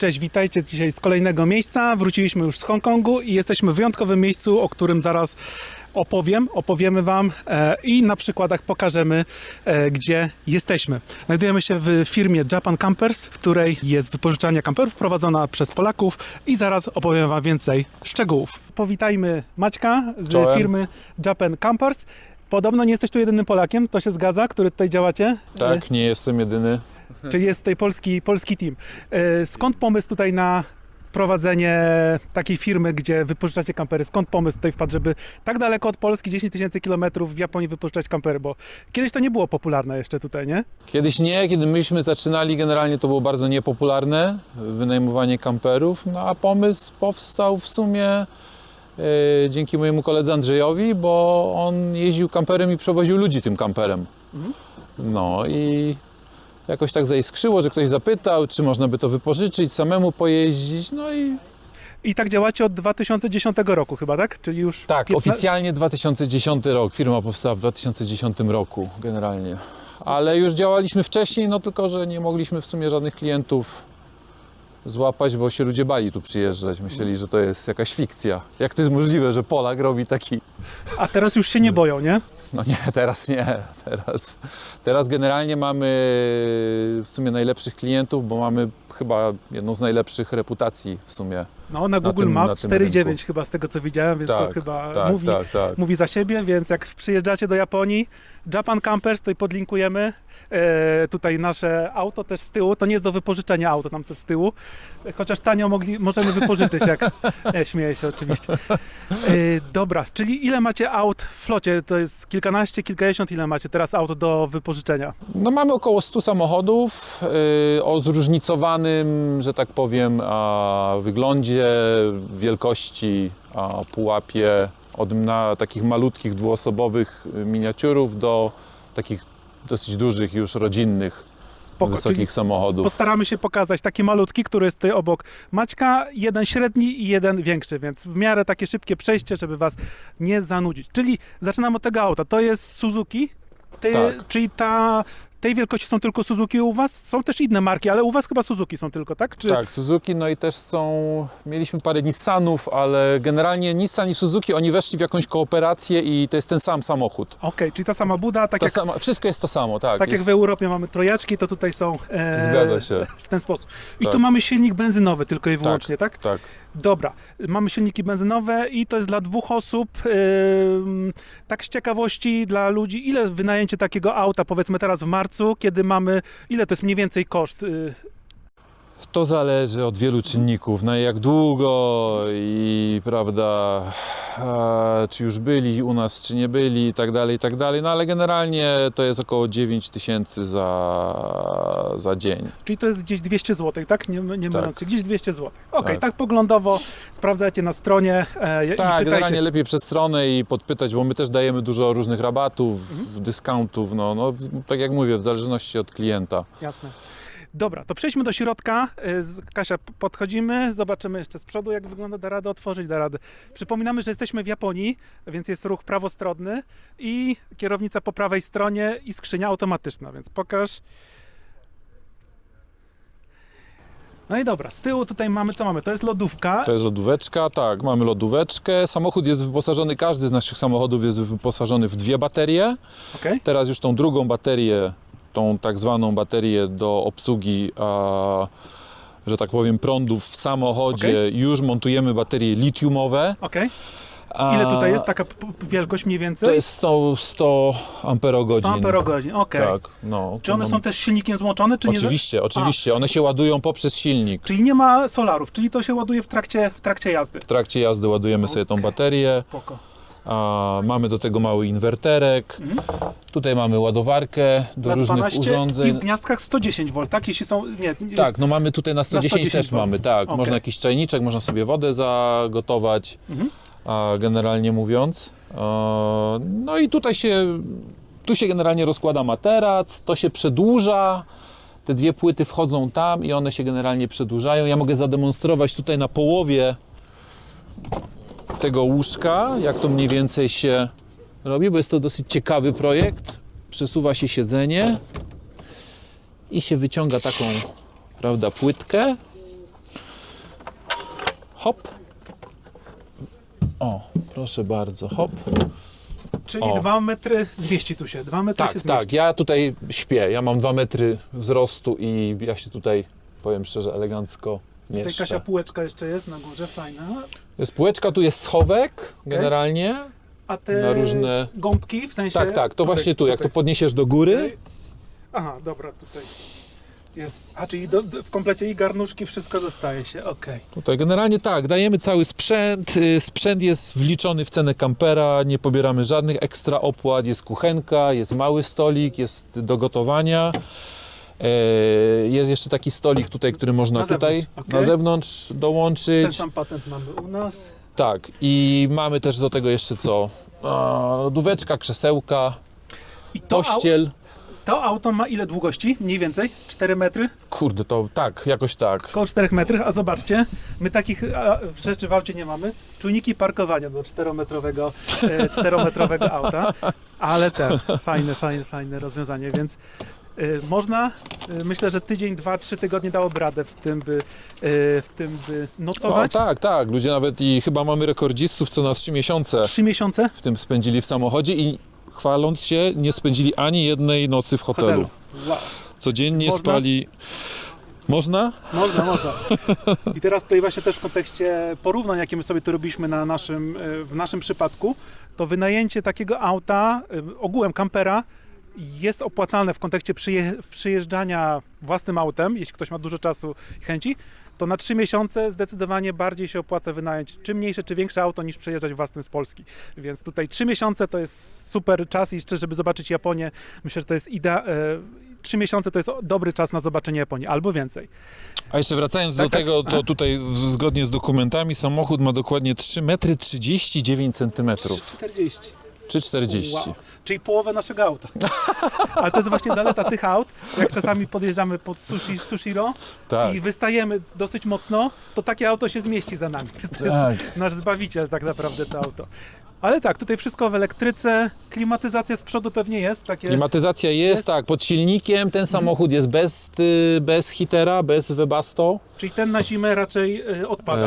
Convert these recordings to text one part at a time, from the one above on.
Cześć, witajcie dzisiaj z kolejnego miejsca. Wróciliśmy już z Hongkongu i jesteśmy w wyjątkowym miejscu, o którym zaraz opowiemy Wam i na przykładach pokażemy, gdzie jesteśmy. Znajdujemy się w firmie Japan Campers, w której jest wypożyczalnia kamperów prowadzona przez Polaków i zaraz opowiem Wam więcej szczegółów. Powitajmy Maćka z Czołem. firmy Japan Campers. Podobno nie jesteś tu jedynym Polakiem, to się zgadza, który tutaj działacie? Tak, nie jestem jedyny. Czyli jest tutaj polski team. Skąd pomysł tutaj na prowadzenie takiej firmy, gdzie wypożyczacie kampery? Skąd pomysł tutaj wpadł, żeby tak daleko od Polski, 10 000 kilometrów w Japonii wypożyczać kampery? Bo kiedyś to nie było popularne jeszcze tutaj, nie? Kiedyś nie, kiedy myśmy zaczynali, generalnie to było bardzo niepopularne, wynajmowanie kamperów, no a pomysł powstał w sumie dzięki mojemu koledze Andrzejowi, bo on jeździł kamperem i przewoził ludzi tym kamperem. No i jakoś tak zaiskrzyło, że ktoś zapytał, czy można by to wypożyczyć, samemu pojeździć, no i... I tak działacie od 2010 roku chyba, tak? Czyli już... Tak, oficjalnie 2010 rok, firma powstała w 2010 roku generalnie. Ale już działaliśmy wcześniej, no tylko, że nie mogliśmy w sumie żadnych klientów złapać, bo się ludzie bali tu przyjeżdżać. Myśleli, że to jest jakaś fikcja. Jak to jest możliwe, że Polak robi taki... A teraz już się nie boją, nie? No nie, teraz nie. Teraz generalnie mamy w sumie najlepszych klientów, bo mamy chyba jedną z najlepszych reputacji w sumie. No, na Google Maps 4,9 chyba z tego co widziałem, więc to chyba mówi za siebie, więc jak przyjeżdżacie do Japonii, Japan Campers, tutaj podlinkujemy. Tutaj nasze auto też z tyłu, to nie jest do wypożyczenia auto tam to z tyłu, chociaż tanio możemy wypożyczyć, jak... Nie, śmieję się oczywiście. Dobra, czyli ile macie aut w flocie? To jest kilkanaście, kilkadziesiąt, ile macie teraz auto do wypożyczenia? No mamy około 100 samochodów o zróżnicowanym, że tak powiem, wyglądzie, wielkości, pułapie, od takich malutkich dwuosobowych miniaturów do takich dosyć dużych już rodzinnych, wysokich samochodów. Postaramy się pokazać taki malutki, który jest tutaj obok Maćka, jeden średni i jeden większy, więc w miarę takie szybkie przejście, żeby Was nie zanudzić. Czyli zaczynamy od tego auta. To jest Suzuki, Tak. Czyli tej wielkości są tylko Suzuki u Was? Są też inne marki, ale u Was chyba Suzuki są tylko, tak? Tak, Suzuki, no i też mieliśmy parę Nissanów, ale generalnie Nissan i Suzuki, oni weszli w jakąś kooperację i to jest ten sam samochód. Okej, czyli ta sama buda, Wszystko jest to samo, tak. Tak jak w Europie mamy trojaczki, to tutaj są Zgadza się. w ten sposób. I Tak. tu mamy silnik benzynowy tylko i wyłącznie, tak? Tak. Dobra, mamy silniki benzynowe i to jest dla 2 osób. Tak z ciekawości dla ludzi, ile wynajęcie takiego auta, powiedzmy teraz w marcu, kiedy mamy, ile to jest mniej więcej koszt? To zależy od wielu czynników, na jak długo i prawda, czy już byli u nas, czy nie byli i tak dalej, no ale generalnie to jest około 9 000 za dzień. Czyli to jest gdzieś 200 zł, tak? Nie myląc się, gdzieś 200 zł. Okej, Tak. tak poglądowo sprawdzajcie na stronie i Tak, pytajcie. generalnie lepiej przez stronę i podpytać, bo my też dajemy dużo różnych rabatów, dyskontów, no tak jak mówię, w zależności od klienta. Jasne. Dobra, to przejdźmy do środka. Kasia, podchodzimy, zobaczymy jeszcze z przodu, jak wygląda, da radę otworzyć, da radę. Przypominamy, że jesteśmy w Japonii, więc jest ruch prawostronny i kierownica po prawej stronie i skrzynia automatyczna, więc pokaż. No i dobra, z tyłu tutaj mamy, co mamy? To jest lodówka. To jest lodóweczka, tak, mamy lodóweczkę. Samochód jest wyposażony, każdy z naszych samochodów jest wyposażony w 2 baterie. Okay. Teraz już tą drugą baterię, tą tak zwaną baterię do obsługi, że tak powiem, prądów w samochodzie, już montujemy baterie litiumowe. Okay. Ile tutaj jest taka wielkość mniej więcej? To jest 100 amperogodzin. 100 amperogodzin, okej. Tak, no. Czy one są też silnikiem złączone, czy oczywiście, nie? Oczywiście, one się ładują poprzez silnik. Czyli nie ma solarów, czyli to się ładuje w trakcie jazdy. W trakcie jazdy ładujemy sobie tą baterię. Spoko. Mamy do tego mały inwerterek. Tutaj mamy ładowarkę do różnych urządzeń. I w gniazdkach 110 V, tak? Jeśli są... Nie, tak, no mamy tutaj na 110 też V. mamy, tak. Okay. Można jakiś czajniczek, można sobie wodę zagotować, generalnie mówiąc. No i tu się generalnie rozkłada materac, to się przedłuża. Te 2 płyty wchodzą tam i one się generalnie przedłużają. Ja mogę zademonstrować tutaj na połowie tego łóżka, jak to mniej więcej się robi, bo jest to dosyć ciekawy projekt. Przesuwa się siedzenie i się wyciąga taką, prawda, płytkę Hop. O, proszę bardzo, hop. Czyli 2 metry zmieści tu się, 2 metry się zmieści. Tak, ja tutaj śpię, ja mam 2 metry wzrostu i ja się tutaj, powiem szczerze, elegancko Tutaj mieszczę. Kasia półeczka jeszcze jest na górze, fajna. Jest półeczka, tu jest schowek generalnie. A te Na różne... gąbki, w sensie... Tak, to tutaj, właśnie tu, jak to tutaj. podniesiesz do góry. Tutaj. Aha, dobra, tutaj jest. A, czyli w komplecie i garnuszki, wszystko dostaje się, okej. Tutaj generalnie tak, dajemy cały sprzęt. Sprzęt jest wliczony w cenę kampera, nie pobieramy żadnych ekstra opłat. Jest kuchenka, jest mały stolik, jest do gotowania. Jest jeszcze taki stolik tutaj, który można Na tutaj zewnątrz, okej. na zewnątrz dołączyć. Ten sam patent mamy u nas. Tak, i mamy też do tego jeszcze co? Lodóweczka, krzesełka, I to, pościel. to auto ma ile długości? Mniej więcej? 4 metry? Kurde, to tak, jakoś tak. Około 4 metrów, a zobaczcie, my takich rzeczy w aucie nie mamy. Czujniki parkowania do 4-metrowego auta, ale fajne rozwiązanie, więc można, myślę, że tydzień, 2-3 tygodnie dałoby radę w tym by nocować. Tak, ludzie nawet i chyba mamy rekordzistów, co na 3 miesiące 3 miesiące? w tym spędzili w samochodzie i chwaląc się, nie spędzili ani jednej nocy w hotelu. Wow. Codziennie Można? spali... Można? Można. I teraz tutaj właśnie też w kontekście porównań, jakie my sobie tu robiliśmy w naszym przypadku, to wynajęcie takiego auta, ogółem kampera, jest opłacalne w kontekście przyjeżdżania własnym autem, jeśli ktoś ma dużo czasu i chęci, to na 3 miesiące zdecydowanie bardziej się opłaca wynająć czy mniejsze, czy większe auto, niż przejeżdżać własnym z Polski. Więc tutaj 3 miesiące to jest super czas i jeszcze, żeby zobaczyć Japonię, myślę, że to jest 3 miesiące to jest dobry czas na zobaczenie Japonii, albo więcej. A jeszcze wracając do tego, to tutaj zgodnie z dokumentami samochód ma dokładnie 3 metry 39 centymetrów. 40. Czy 40. Wow. Czyli połowę naszego auta. Ale to jest właśnie zaleta tych aut, jak czasami podjeżdżamy pod Sushiro Tak. i wystajemy dosyć mocno, to takie auto się zmieści za nami. To jest nasz zbawiciel tak naprawdę to auto. Ale tak, tutaj wszystko w elektryce, klimatyzacja z przodu pewnie jest. Klimatyzacja jest, tak, pod silnikiem, ten samochód jest bez heatera, bez Webasto. Czyli ten na zimę raczej odpada.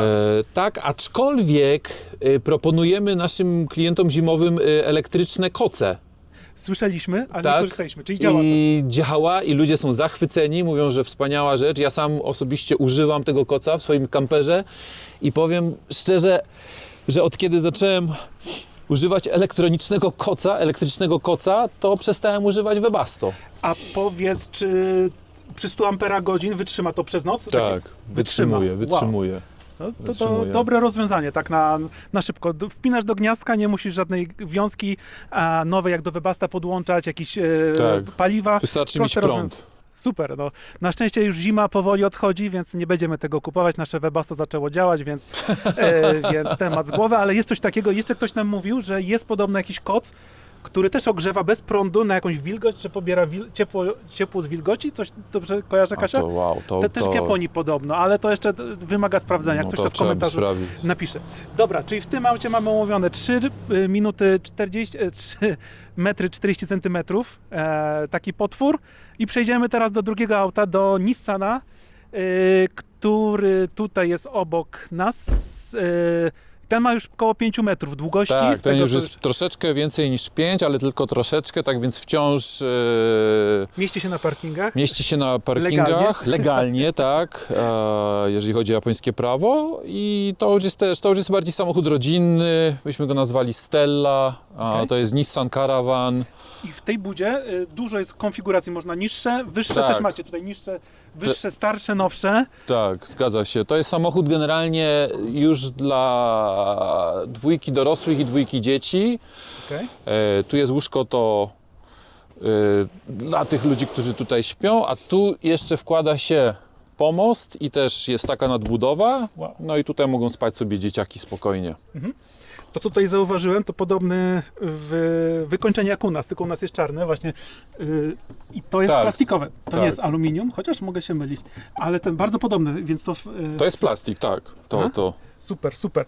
Tak, aczkolwiek proponujemy naszym klientom zimowym elektryczne koce. Słyszeliśmy, ale nie Tak, korzystaliśmy, czyli działa to. I działa i ludzie są zachwyceni, mówią, że wspaniała rzecz. Ja sam osobiście używam tego koca w swoim kamperze i powiem szczerze, że od kiedy zacząłem używać elektrycznego koca, to przestałem używać Webasto. A powiedz, czy przy 100 ampera godzin wytrzyma to przez noc? Tak, wytrzymuje. Wow. To dobre rozwiązanie, tak na szybko. Wpinasz do gniazdka, nie musisz żadnej wiązki nowej jak do Webasta podłączać, jakieś paliwa. Wystarczy mieć prąd. Super, no. Na szczęście już zima powoli odchodzi, więc nie będziemy tego kupować. Nasze Webasto zaczęło działać, więc temat z głowy, ale jest coś takiego, jeszcze ktoś nam mówił, że jest podobno jakiś koc, który też ogrzewa bez prądu na jakąś wilgoć, czy pobiera ciepło z wilgoci? Coś dobrze kojarzę, Kasia? To też w Japonii podobno, ale to jeszcze wymaga sprawdzenia. Ktoś to w komentarzu napisze. Dobra, czyli w tym aucie mamy omówione 3 minuty 40, 3 metry 40 centymetrów, taki potwór. I przejdziemy teraz do drugiego auta, do Nissana, który tutaj jest obok nas. Ten ma już około 5 metrów długości. Tak, ten już jest troszeczkę więcej niż 5, ale tylko troszeczkę, tak więc wciąż... Mieści się na parkingach? Mieści się na parkingach, legalnie tak, jeżeli chodzi o japońskie prawo i to już jest bardziej samochód rodzinny, byśmy go nazwali Stella, to jest Nissan Caravan. I w tej budzie dużo jest konfiguracji, można niższe, wyższe też macie tutaj niższe, wyższe, starsze, nowsze. Tak, zgadza się. To jest samochód generalnie już dla 2 dorosłych i 2 dzieci. Okay. Tu jest łóżko to dla tych ludzi, którzy tutaj śpią, a tu jeszcze wkłada się pomost i też jest taka nadbudowa. Wow. No i tutaj mogą spać sobie dzieciaki spokojnie. Mhm. To tutaj zauważyłem, to podobne wykończenie jak u nas, tylko u nas jest czarne właśnie i to jest plastikowe, to nie jest aluminium, chociaż mogę się mylić, ale ten bardzo podobny, więc to... To jest plastik, tak. To Super, super.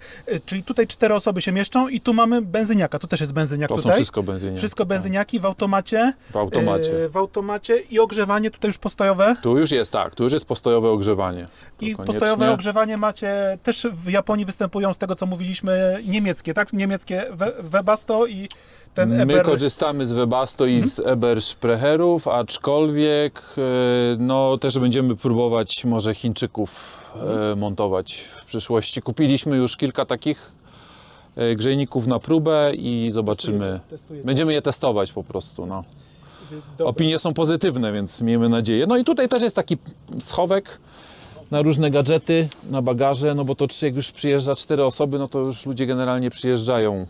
Czyli tutaj 4 osoby się mieszczą i tu mamy benzyniaka. To też jest benzyniak To tutaj. są wszystko benzyniaki. Wszystko benzyniaki w automacie. W automacie. W automacie i ogrzewanie tutaj już postojowe. Tu już jest tak, tu już jest postojowe ogrzewanie. I To postojowe koniecznie. ogrzewanie macie też w Japonii występują z tego co mówiliśmy niemieckie, tak? Niemieckie Webasto i ten My Eber. korzystamy z Webasto i z Ebersprecherów, aczkolwiek no, też będziemy próbować może Chińczyków montować w przyszłości. Kupiliśmy już kilka takich grzejników na próbę i zobaczymy. Testujecie. Będziemy je testować po prostu. No. Dobra. Opinie są pozytywne, więc miejmy nadzieję. No i tutaj też jest taki schowek na różne gadżety, na bagaże, no bo to jak już przyjeżdża 4 osoby, no to już ludzie generalnie przyjeżdżają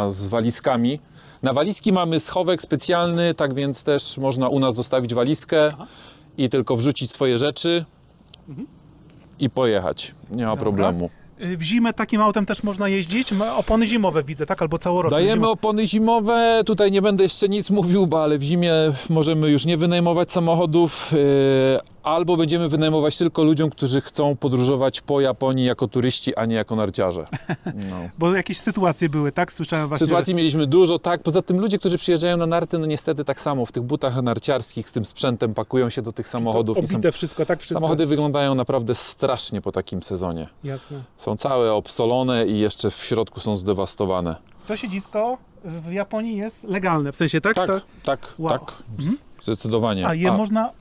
z walizkami. Na walizki mamy schowek specjalny, tak więc też można u nas zostawić walizkę i tylko wrzucić swoje rzeczy i pojechać. Nie ma problemu. W zimę takim autem też można jeździć. Opony zimowe widzę, tak? Albo całoroczne. Dajemy opony zimowe, tutaj nie będę jeszcze nic mówił, ale w zimie możemy już nie wynajmować samochodów, albo będziemy wynajmować tylko ludziom, którzy chcą podróżować po Japonii jako turyści, a nie jako narciarze. No. Bo jakieś sytuacje były, tak? Słyszałem właśnie. Sytuacji mieliśmy dużo, tak. Poza tym ludzie, którzy przyjeżdżają na narty, no niestety tak samo w tych butach narciarskich z tym sprzętem pakują się do tych samochodów. Obite wszystko, tak? Wszystko. Samochody wyglądają naprawdę strasznie po takim sezonie. Jasne. Są całe obsolone i jeszcze w środku są zdewastowane. To siedzisko w Japonii jest legalne, w sensie, tak? Tak, To... tak, Wow. tak. Zdecydowanie. A je można...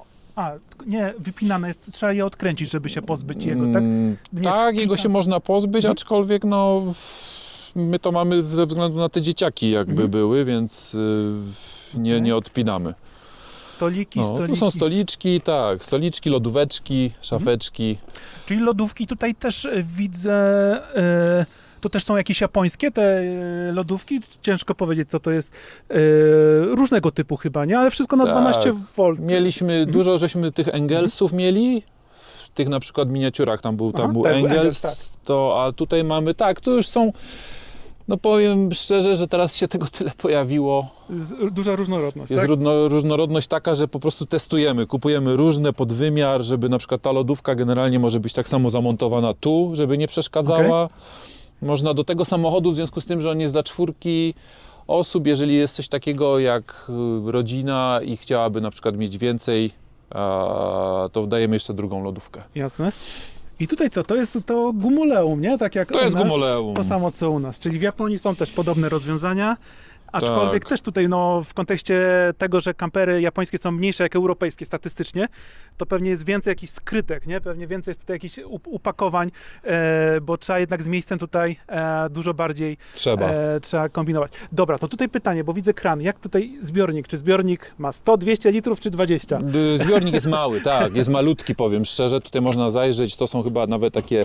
nie, wypinane jest, trzeba je odkręcić, żeby się pozbyć jego, tak? Nie Tak, wpina- jego się można pozbyć, aczkolwiek no, my to mamy ze względu na te dzieciaki jakby były, więc nie odpinamy. Stoliki, No, stoliki. tu są stoliczki, tak, stoliczki, lodóweczki, szafeczki. Czyli lodówki tutaj też widzę... To też są jakieś japońskie te lodówki? Ciężko powiedzieć, co to jest. Różnego typu chyba, nie? Ale wszystko na Tak. 12 V. Mieliśmy, dużo żeśmy tych Engelsów mieli, w tych na przykład miniaturach, tam był tak, Engels, tak. a tutaj mamy, tak, tu już są, no powiem szczerze, że teraz się tego tyle pojawiło. Duża różnorodność, Jest tak? różnorodność taka, że po prostu testujemy, kupujemy różne podwymiar, żeby na przykład ta lodówka generalnie może być tak samo zamontowana tu, żeby nie przeszkadzała. Można do tego samochodu, w związku z tym, że on jest dla 4 osób, jeżeli jest coś takiego jak rodzina i chciałaby na przykład mieć więcej, to dajemy jeszcze drugą lodówkę. Jasne. I tutaj co? To jest to gumoleum, nie? Tak jak To jest u nas. gumoleum. To samo co u nas. Czyli w Japonii są też podobne rozwiązania. Aczkolwiek Tak. też tutaj w kontekście tego, że kampery japońskie są mniejsze jak europejskie statystycznie, to pewnie jest więcej jakichś skrytek, nie? Pewnie więcej jest tutaj jakichś upakowań, bo trzeba jednak z miejscem tutaj dużo bardziej trzeba kombinować. Dobra, to tutaj pytanie, bo widzę kran. Jak tutaj zbiornik? Czy zbiornik ma 100, 200 litrów czy 20? Zbiornik jest mały, tak, jest malutki, powiem szczerze. Tutaj można zajrzeć, to są chyba nawet takie...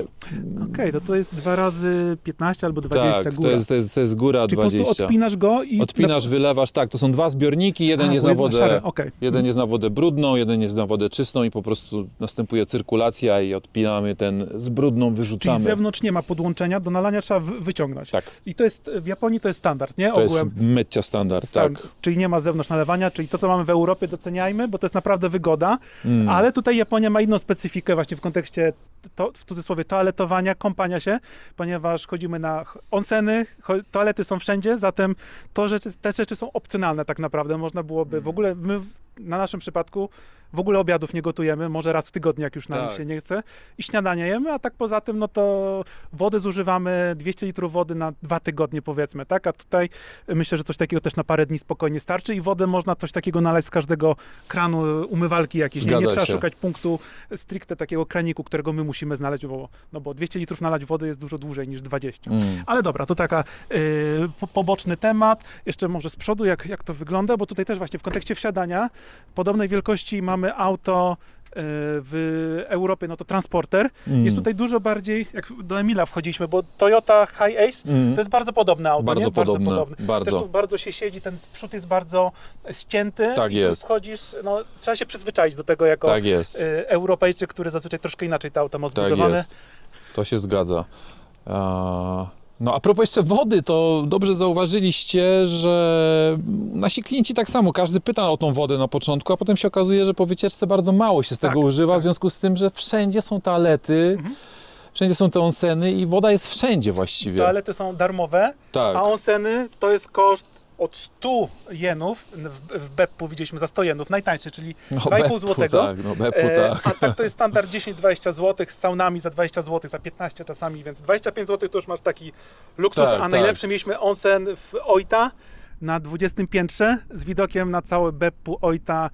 Okej, to jest 2 razy 15 albo 20 Tak, góra. to jest góra Czyli po 20. prostu odpinasz go i... Odpinasz, wylewasz, tak, to są 2 zbiorniki, jeden jest na jedno wodę, szare, okej. jeden jest na wodę brudną, jeden jest na wodę czystą i po prostu następuje cyrkulacja i odpinamy ten z brudną, Czyli wyrzucamy. z zewnątrz nie ma podłączenia, do nalania trzeba wyciągnąć. Tak, I to jest, w Japonii to jest standard, nie? to jest Ogółem. mycia standard, tak. Czyli nie ma z zewnątrz nalewania, czyli to, co mamy w Europie, doceniajmy, bo to jest naprawdę wygoda, ale tutaj Japonia ma inną specyfikę właśnie w kontekście, w cudzysłowie, toaletowania, kąpania się, ponieważ chodzimy na onseny, toalety są wszędzie, zatem te rzeczy są opcjonalne tak naprawdę. Można byłoby w ogóle, my na naszym przypadku w ogóle obiadów nie gotujemy, może raz w tygodniu, jak już nam Tak. się nie chce, i śniadania jemy, a tak poza tym, no to wody zużywamy 200 litrów wody na 2 tygodnie powiedzmy, tak? A tutaj myślę, że coś takiego też na parę dni spokojnie starczy i wodę można coś takiego nalać z każdego kranu, umywalki jakiejś. Nie Zgadza trzeba się. szukać punktu stricte takiego kraniku, którego my musimy znaleźć, bo 200 litrów nalać wody jest dużo dłużej niż 20. Ale dobra, to taka poboczny temat. Jeszcze może z przodu, jak to wygląda, bo tutaj też właśnie w kontekście wsiadania podobnej wielkości mamy auto w Europie, no to transporter. Jest tutaj dużo bardziej, jak do Emila wchodziliśmy, bo Toyota Hi-Ace to jest bardzo podobne auto, Bardzo nie? podobne, bardzo. Też tu bardzo się siedzi, ten przód jest bardzo ścięty. Tak i tu jest. wchodzisz, no trzeba się przyzwyczaić do tego jako Tak jest. Europejczyk, który zazwyczaj troszkę inaczej te auta ma Tak zbudowane. jest, to się zgadza. No a propos jeszcze wody, to dobrze zauważyliście, że nasi klienci tak samo, każdy pyta o tą wodę na początku, a potem się okazuje, że po wycieczce bardzo mało się z tego używa, w związku z tym, że wszędzie są toalety, Wszędzie są te onseny i woda jest wszędzie właściwie. Toalety są darmowe, Tak. a onseny to jest koszt od 100 jenów, w Beppu widzieliśmy za 100 jenów, najtańszy, czyli 2,5 zł. Tak, no Beppu, tak. A tak to jest standard 10-20 zł, z saunami za 20 zł, za 15 czasami, więc 25 zł to już masz taki luksus, Tak, a najlepszy mieliśmy onsen w Ojta na 20 piętrze z widokiem na całe Beppu, Ojta,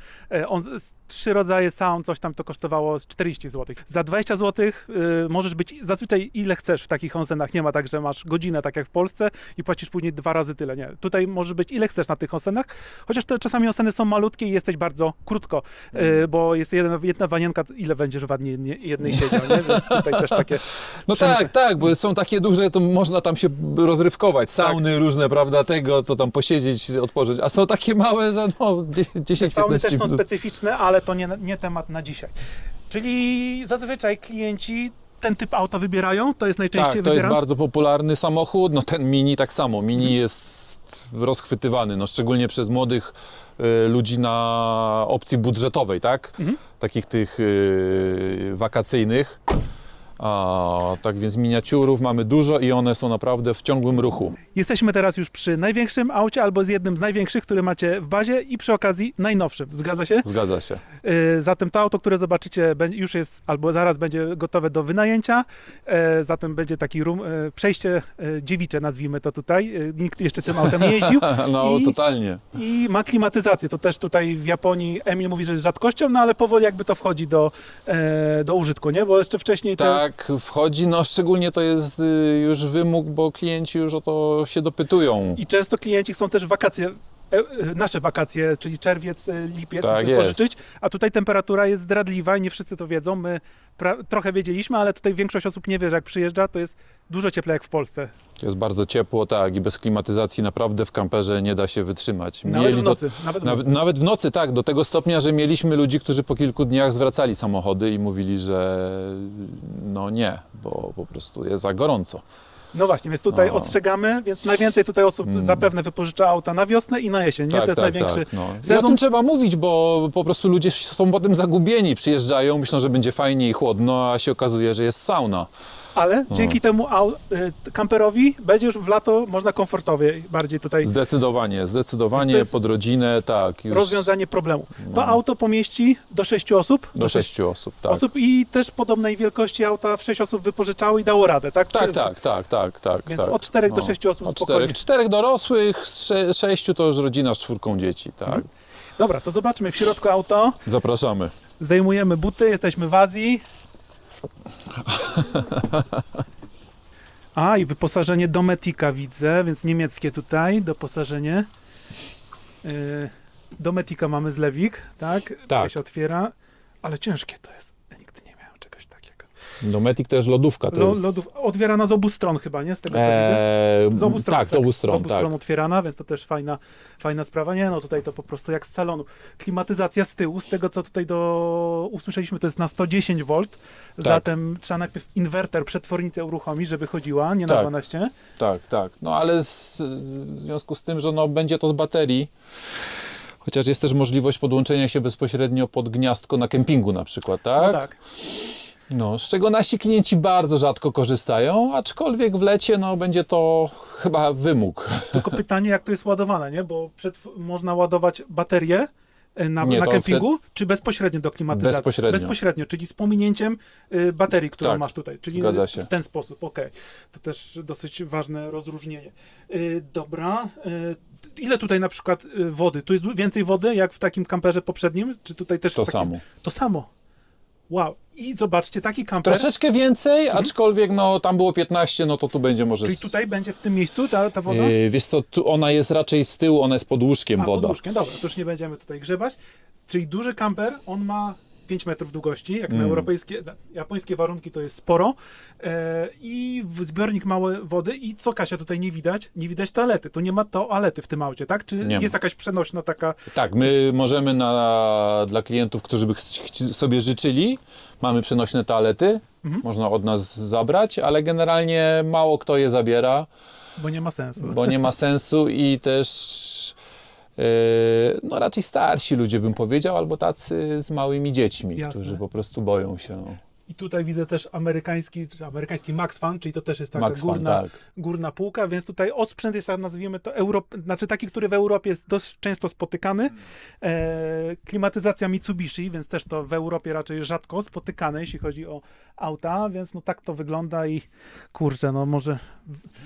3 rodzaje saun, coś tam to kosztowało 40 zł. Za 20 zł możesz być zazwyczaj ile chcesz w takich onsenach. Nie ma tak, że masz godzinę, tak jak w Polsce i płacisz później 2 razy tyle. Nie. Tutaj możesz być ile chcesz na tych onsenach, chociaż te czasami onseny są malutkie i jesteś bardzo krótko, bo jest jedna wanienka, ile będziesz w jednej siedział, nie? Więc tutaj też takie... No tak, bo są takie duże, to można tam się rozrywkować, sauny różne, prawda, tego, co tam posiedzieć, odpocząć, a są takie małe, że no 10-15 Sauny też są minut. specyficzne, ale to nie temat na dzisiaj. Czyli zazwyczaj klienci ten typ auta wybierają, to jest najczęściej Tak, to wybierane. jest bardzo popularny samochód, no ten Mini tak samo, Mini jest rozchwytywany, no szczególnie przez młodych ludzi na opcji budżetowej, tak? Takich tych wakacyjnych. Tak więc miniaturów mamy dużo i one są naprawdę w ciągłym ruchu. Jesteśmy teraz już przy największym aucie, albo z jednym z największych, który macie w bazie i przy okazji najnowszym. Zgadza się? Zgadza się. Zatem to auto, które zobaczycie, już jest, albo zaraz będzie gotowe do wynajęcia. Zatem będzie taki przejście dziewicze, nazwijmy to tutaj. Nikt jeszcze tym autem nie jeździł. No, totalnie. I ma klimatyzację. To też tutaj w Japonii Emil mówi, że jest rzadkością, no ale powoli jakby to wchodzi do użytku, nie? Bo jeszcze wcześniej... Tak, wchodzi, no szczególnie to jest już wymóg, bo klienci już o to się dopytują. I często klienci chcą też wakacje, nasze wakacje, czyli czerwiec, lipiec, Tak pożyczyć, a tutaj temperatura jest zdradliwa i nie wszyscy to wiedzą. My trochę wiedzieliśmy, ale tutaj większość osób nie wie, że jak przyjeżdża, to jest dużo cieplej jak w Polsce. Jest bardzo ciepło, tak, i bez klimatyzacji naprawdę w kamperze nie da się wytrzymać. Nawet w nocy. Nawet w nocy, tak, do tego stopnia, że mieliśmy ludzi, którzy po kilku dniach zwracali samochody i mówili, że no nie, bo po prostu jest za gorąco. No właśnie, więc tutaj ostrzegamy, więc najwięcej tutaj osób zapewne wypożycza auta na wiosnę i na jesień, nie? To jest największy I o tym trzeba mówić, bo po prostu ludzie są potem zagubieni, przyjeżdżają, myślą, że będzie fajnie i chłodno, a się okazuje, że jest sauna. Ale dzięki temu kamperowi będzie już w lato można komfortowie bardziej tutaj... Zdecydowanie pod rodzinę, tak. Już rozwiązanie problemu. To auto pomieści do 6 osób? Do 6 osób, tak. I też podobnej wielkości auta w 6 osób wypożyczało i dało radę, tak? Tak. Więc od 4 do 6 osób od spokojnie. 4 dorosłych, 6 to już rodzina z 4 dzieci, tak. Dobra, to zobaczmy w środku auto. Zapraszamy. Zdejmujemy buty, jesteśmy w Azji. I wyposażenie Dometica widzę, więc niemieckie tutaj, doposażenie. Dometica mamy zlewik, tak? To się otwiera, ale ciężkie to jest. Ja nigdy nie miałem czegoś takiego. Dometic to jest lodówka. Otwierana z obu stron chyba, nie? Z tego co widzę. Z obu stron, tak, z obu stron. Z obu stron otwierana, więc to też fajna sprawa. Nie, no tutaj to po prostu jak z salonu. Klimatyzacja z tyłu, z tego co tutaj usłyszeliśmy, to jest na 110 V. Zatem trzeba najpierw inwerter, przetwornicę uruchomić, żeby chodziła, nie na 12. Tak. No ale w związku z tym, że będzie to z baterii, chociaż jest też możliwość podłączenia się bezpośrednio pod gniazdko na kempingu na przykład, tak? No tak. No, z czego nasi klienci bardzo rzadko korzystają, aczkolwiek w lecie będzie to chyba wymóg. Tylko pytanie, jak to jest ładowane, nie? Bo można ładować baterię na kempingu, czy bezpośrednio do klimatyzacji? Bezpośrednio, czyli z pominięciem baterii, którą masz tutaj. Czyli w ten sposób, okej. To też dosyć ważne rozróżnienie. Dobra. Ile tutaj na przykład wody? Tu jest więcej wody, jak w takim kamperze poprzednim? Czy tutaj też samo? To samo. Wow. I zobaczcie, taki kamper... Troszeczkę więcej, aczkolwiek tam było 15, no to tu będzie może... Czyli tutaj będzie w tym miejscu ta woda? Wiesz co, tu ona jest raczej z tyłu, ona jest pod łóżkiem woda. Pod łóżkiem, dobra, to już nie będziemy tutaj grzebać. Czyli duży kamper, on ma 5 metrów długości, jak na japońskie warunki to jest sporo. I zbiornik małej wody. I co, Kasia, tutaj nie widać? Nie widać toalety. Tu nie ma toalety w tym aucie, tak? Czy jest jakaś przenośna taka... Tak, my możemy dla klientów, którzy by sobie życzyli, mamy przenośne toalety, można od nas zabrać, ale generalnie mało kto je zabiera. Bo nie ma sensu. I też raczej starsi ludzie, bym powiedział, albo tacy z małymi dziećmi, którzy po prostu boją się. I tutaj widzę też amerykański Max Fan, czyli to też jest taka Max Fan, tak. górna półka, więc tutaj osprzęt jest, nazwijmy to, znaczy taki, który w Europie jest dość często spotykany. Klimatyzacja Mitsubishi, więc też to w Europie raczej rzadko spotykane, jeśli chodzi o auta, więc no tak to wygląda i kurczę, no może...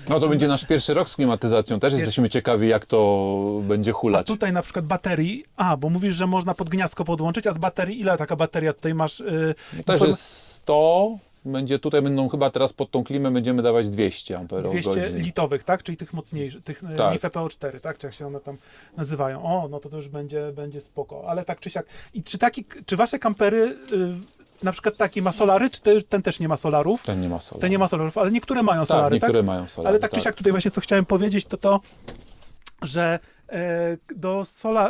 No to będzie nasz pierwszy rok z klimatyzacją, też jesteśmy ciekawi, jak to będzie hulać. A tutaj na przykład baterii, bo mówisz, że można pod gniazdko podłączyć, a z baterii, ile taka bateria tutaj masz? Też jest 100, tutaj będą chyba teraz pod tą klimę będziemy dawać 200 amperogodzin. 200 litowych, tak? Czyli tych mocniejszych, tych Tak. LiFePO4, tak? Czy jak się one tam nazywają. No to już będzie spoko. Ale tak czy siak. I czy wasze kampery, na przykład taki ma solary, czy ten też nie ma solarów? Ten nie ma solarów. Ten nie ma solarów, ale niektóre mają Tak, solary, niektóre tak? mają solary. Ale tak czy siak tutaj właśnie co chciałem powiedzieć, to że do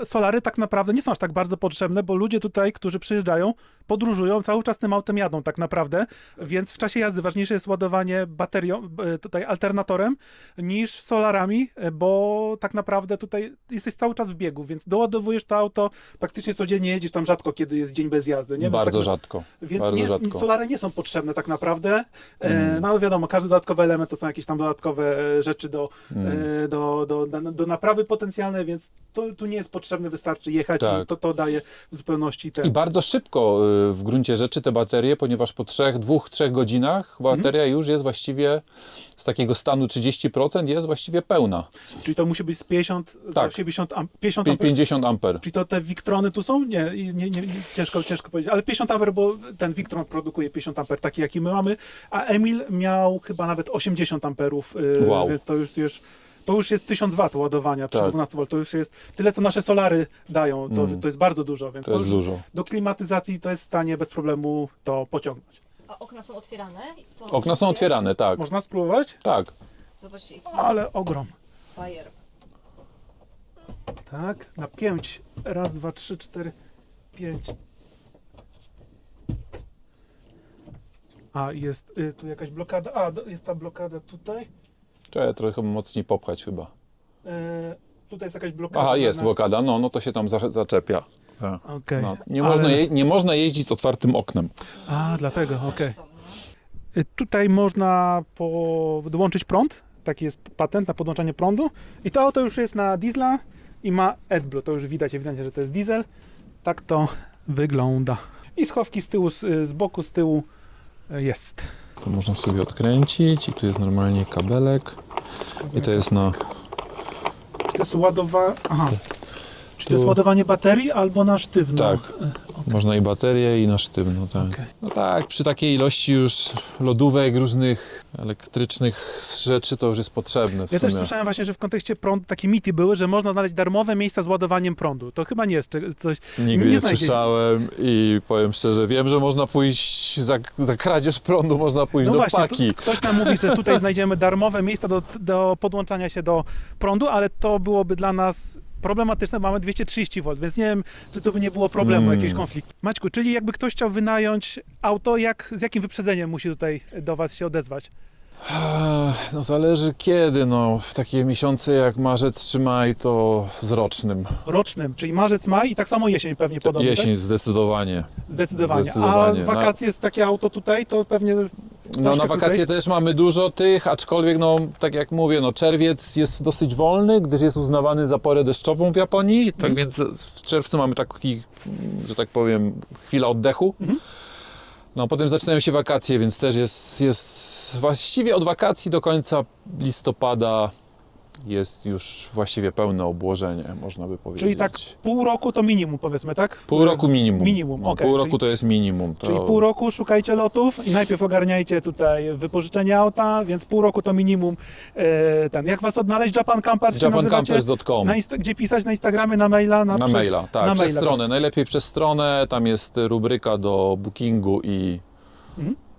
solary tak naprawdę nie są aż tak bardzo potrzebne, bo ludzie tutaj, którzy przyjeżdżają, podróżują, cały czas tym autem jadą tak naprawdę, więc w czasie jazdy ważniejsze jest ładowanie baterią, tutaj alternatorem, niż solarami, bo tak naprawdę tutaj jesteś cały czas w biegu, więc doładowujesz to auto, praktycznie codziennie jedziesz tam rzadko, kiedy jest dzień bez jazdy. Nie? Bardzo tak, rzadko. Więc bardzo rzadko. solary nie są potrzebne tak naprawdę. No wiadomo, każdy dodatkowy element to są jakieś tam dodatkowe rzeczy do naprawy potencjalnej, więc tu nie jest potrzebne, wystarczy jechać Tak. i to daje w zupełności I bardzo szybko w gruncie rzeczy te baterie, ponieważ po 2-3 godzinach bateria już jest właściwie z takiego stanu 30% jest właściwie pełna. Czyli to musi być z 50, Tak. 50 amper. 50 amper. Czyli to te Victrony tu są? Nie, ciężko powiedzieć, ale 50 amper, bo ten Victron produkuje 50 amper, taki jaki my mamy, a Emil miał chyba nawet 80 amperów, Wow. więc to już jest 1000 W ładowania przy Tak. 12 V. To już jest tyle, co nasze solary dają. To jest bardzo dużo, więc To jest już dużo. do klimatyzacji to jest w stanie bez problemu to pociągnąć. A okna są otwierane? Okna są otwierane, tak. Można spróbować? Tak. Zobaczcie, jaki Ale ogrom. bajer. Tak, na 5. Raz, dwa, trzy, 4, 5. A, jest tu jakaś blokada. Jest ta blokada tutaj. Trzeba trochę mocniej popchać chyba. Tutaj jest jakaś blokada. Aha, jest blokada, no to się tam zaczepia. Tak. Okej. No, Ale- nie można jeździć z otwartym oknem. Dlatego, okej. Tutaj można podłączyć prąd. Taki jest patent na podłączanie prądu. I to auto już jest na diesla i ma AdBlue. To już widać ewidentnie, że to jest diesel. Tak to wygląda. I schowki z tyłu, z boku, z tyłu jest. To można sobie odkręcić i tu jest normalnie kabelek. I to jest na... To jest Czy to jest ładowanie baterii albo na sztywno? Tak. Można i baterię, i na sztywno, tak. Okej. No tak, przy takiej ilości już lodówek, różnych elektrycznych rzeczy to już jest potrzebne w Ja też sumie. słyszałem właśnie, że w kontekście prądu takie mity były, że można znaleźć darmowe miejsca z ładowaniem prądu. To chyba nie jest coś... Nigdy nie znajdzie się. słyszałem i powiem szczerze, wiem, że można pójść za kradzież prądu, można pójść No do właśnie, paki. ktoś nam mówi, że tutaj znajdziemy darmowe miejsca do podłączania się do prądu, ale to byłoby dla nas problematyczne, mamy 230 V, więc nie wiem, czy to by nie było problemu, jakiś konflikt. Maćku, czyli jakby ktoś chciał wynająć auto, z jakim wyprzedzeniem musi tutaj do Was się odezwać? No zależy kiedy, no. W takie miesiące jak marzec czy maj to z rocznym. Rocznym, czyli marzec, maj i tak samo jesień pewnie podobnie, Jesień tak? zdecydowanie. Zdecydowanie. Zdecydowanie. A wakacje jest takie auto tutaj, to pewnie No troszkę na wakacje też mamy dużo tych, aczkolwiek no tak jak mówię, no czerwiec jest dosyć wolny, gdyż jest uznawany za porę deszczową w Japonii, tak więc w czerwcu mamy taki, że tak powiem, chwilę oddechu. No potem zaczynają się wakacje, więc też jest właściwie od wakacji do końca listopada jest już właściwie pełne obłożenie, można by powiedzieć. Czyli tak pół roku to minimum, powiedzmy, tak? Pół roku minimum. Minimum, No, okej. pół roku Czyli- to jest minimum. To... Czyli pół roku szukajcie lotów i najpierw ogarniajcie tutaj wypożyczenie auta, więc pół roku to minimum. Jak Was odnaleźć? Japan Campers się nazywacie? JapanCampers.com. Gdzie pisać? Na Instagramie, na maila? Na maila, tak, na przez maila. stronę. Najlepiej przez stronę, tam jest rubryka do bookingu i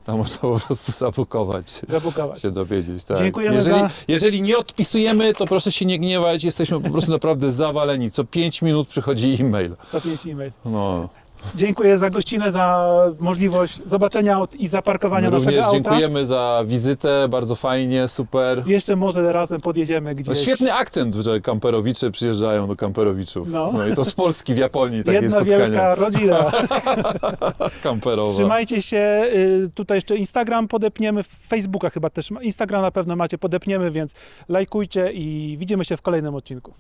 tam można po prostu zabukować, Zabukować. się dowiedzieć. Tak. Dziękujemy jeżeli nie odpisujemy, to proszę się nie gniewać, jesteśmy po prostu naprawdę zawaleni. Co 5 minut przychodzi e-mail. Za 5 e-mail. No. Dziękuję za gościnę, za możliwość zobaczenia aut i zaparkowania My naszego również auta. dziękujemy za wizytę, bardzo fajnie, super. Jeszcze może razem podjedziemy gdzieś. No, świetny akcent, że kamperowicze przyjeżdżają do kamperowiczów. No. No i to z Polski w Japonii takie Jedna spotkania wielka rodzina. kamperowe. Trzymajcie się, tutaj jeszcze Instagram podepniemy, Facebooka chyba też, Instagram na pewno macie, podepniemy, więc lajkujcie i widzimy się w kolejnym odcinku.